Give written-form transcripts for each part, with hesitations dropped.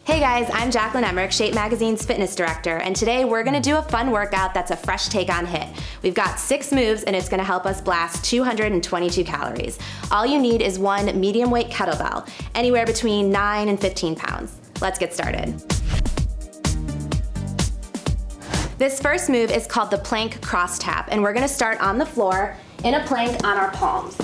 Hey guys, I'm Jacqueline Emmerich, Shape Magazine's fitness director, and today we're gonna do a fun workout that's a fresh take on HIIT. We've got 6 moves and it's gonna help us blast 222 calories. All you need is one medium weight kettlebell, anywhere between 9 and 15 pounds. Let's get started. This first move is called the plank cross tap, and we're gonna start on the floor in a plank on our palms.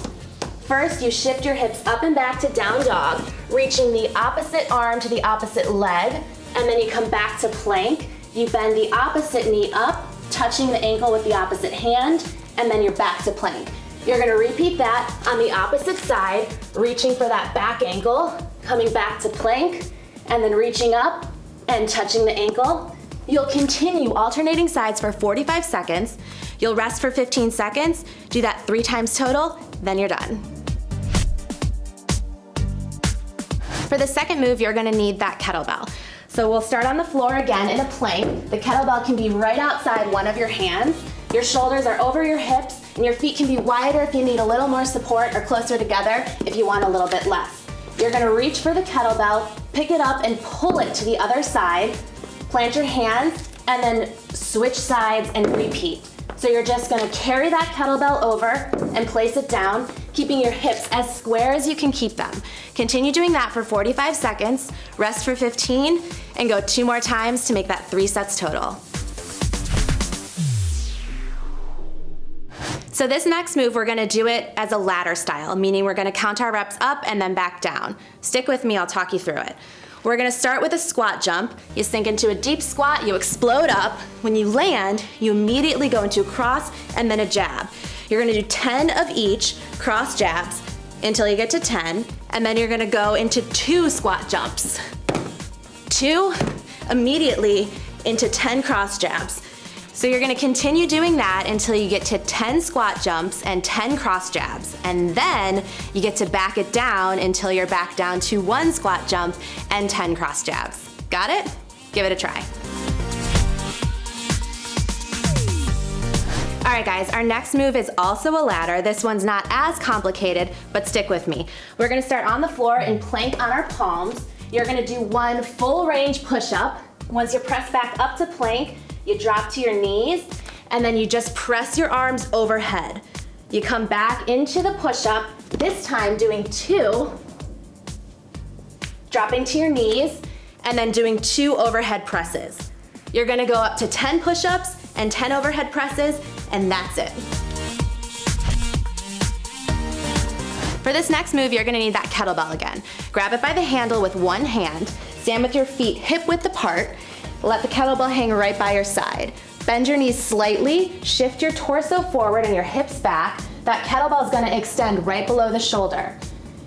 First, you shift your hips up and back to down dog, reaching the opposite arm to the opposite leg, and then you come back to plank. You bend the opposite knee up, touching the ankle with the opposite hand, and then you're back to plank. You're gonna repeat that on the opposite side, reaching for that back ankle, coming back to plank, and then reaching up and touching the ankle. You'll continue alternating sides for 45 seconds. You'll rest for 15 seconds, do that 3 times total, then you're done. For the second move, you're gonna need that kettlebell. So we'll start on the floor again in a plank. The kettlebell can be right outside one of your hands. Your shoulders are over your hips, and your feet can be wider if you need a little more support, or closer together if you want a little bit less. You're gonna reach for the kettlebell, pick it up and pull it to the other side, plant your hands, and then switch sides and repeat. So you're just gonna carry that kettlebell over and place it down, keeping your hips as square as you can keep them. Continue doing that for 45 seconds, rest for 15, and go 2 more times to make that 3 sets total. So this next move, we're gonna do it as a ladder style, meaning we're gonna count our reps up and then back down. Stick with me, I'll talk you through it. We're gonna start with a squat jump. You sink into a deep squat, you explode up. When you land, you immediately go into a cross and then a jab. You're gonna do 10 of each cross jabs until you get to 10, and then you're gonna go into 2 squat jumps. 2 immediately into 10 cross jabs. So you're gonna continue doing that until you get to 10 squat jumps and 10 cross jabs. And then you get to back it down until you're back down to 1 squat jump and 10 cross jabs. Got it? Give it a try. All right guys, our next move is also a ladder. This one's not as complicated, but stick with me. We're gonna start on the floor and plank on our palms. You're gonna do 1 full range push-up. Once you press back up to plank, you drop to your knees, and then you just press your arms overhead. You come back into the push-up, this time doing 2, dropping to your knees, and then doing 2 overhead presses. You're gonna go up to 10 push-ups and 10 overhead presses, and that's it. For this next move, you're gonna need that kettlebell again. Grab it by the handle with one hand, stand with your feet hip-width apart, let the kettlebell hang right by your side. Bend your knees slightly, shift your torso forward and your hips back. That kettlebell is gonna extend right below the shoulder.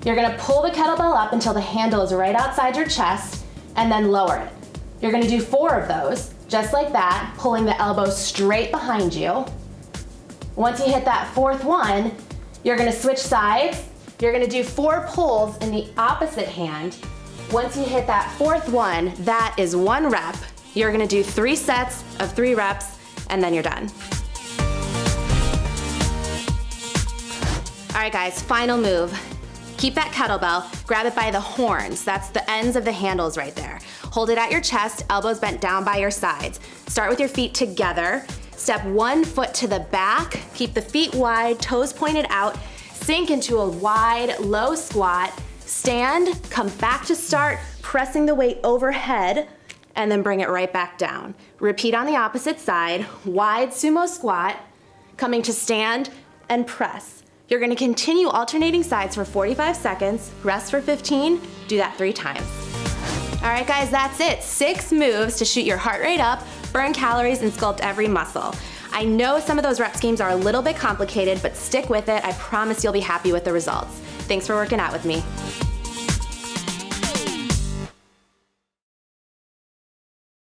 You're gonna pull the kettlebell up until the handle is right outside your chest, and then lower it. You're gonna do 4 of those, just like that, pulling the elbow straight behind you. Once you hit that 4th one, you're gonna switch sides. You're gonna do 4 pulls in the opposite hand. Once you hit that 4th one, that is 1 rep. You're gonna do 3 sets of 3 reps, and then you're done. All right guys, final move. Keep that kettlebell, grab it by the horns. That's the ends of the handles right there. Hold it at your chest, elbows bent down by your sides. Start with your feet together. Step 1 foot to the back. Keep the feet wide, toes pointed out. Sink into a wide, low squat. Stand, come back to start, pressing the weight overhead, and then bring it right back down. Repeat on the opposite side, wide sumo squat, coming to stand and press. You're gonna continue alternating sides for 45 seconds, rest for 15, do that 3 times. All right guys, that's it. 6 moves to shoot your heart rate up, burn calories, and sculpt every muscle. I know some of those rep schemes are a little bit complicated, but stick with it. I promise you'll be happy with the results. Thanks for working out with me.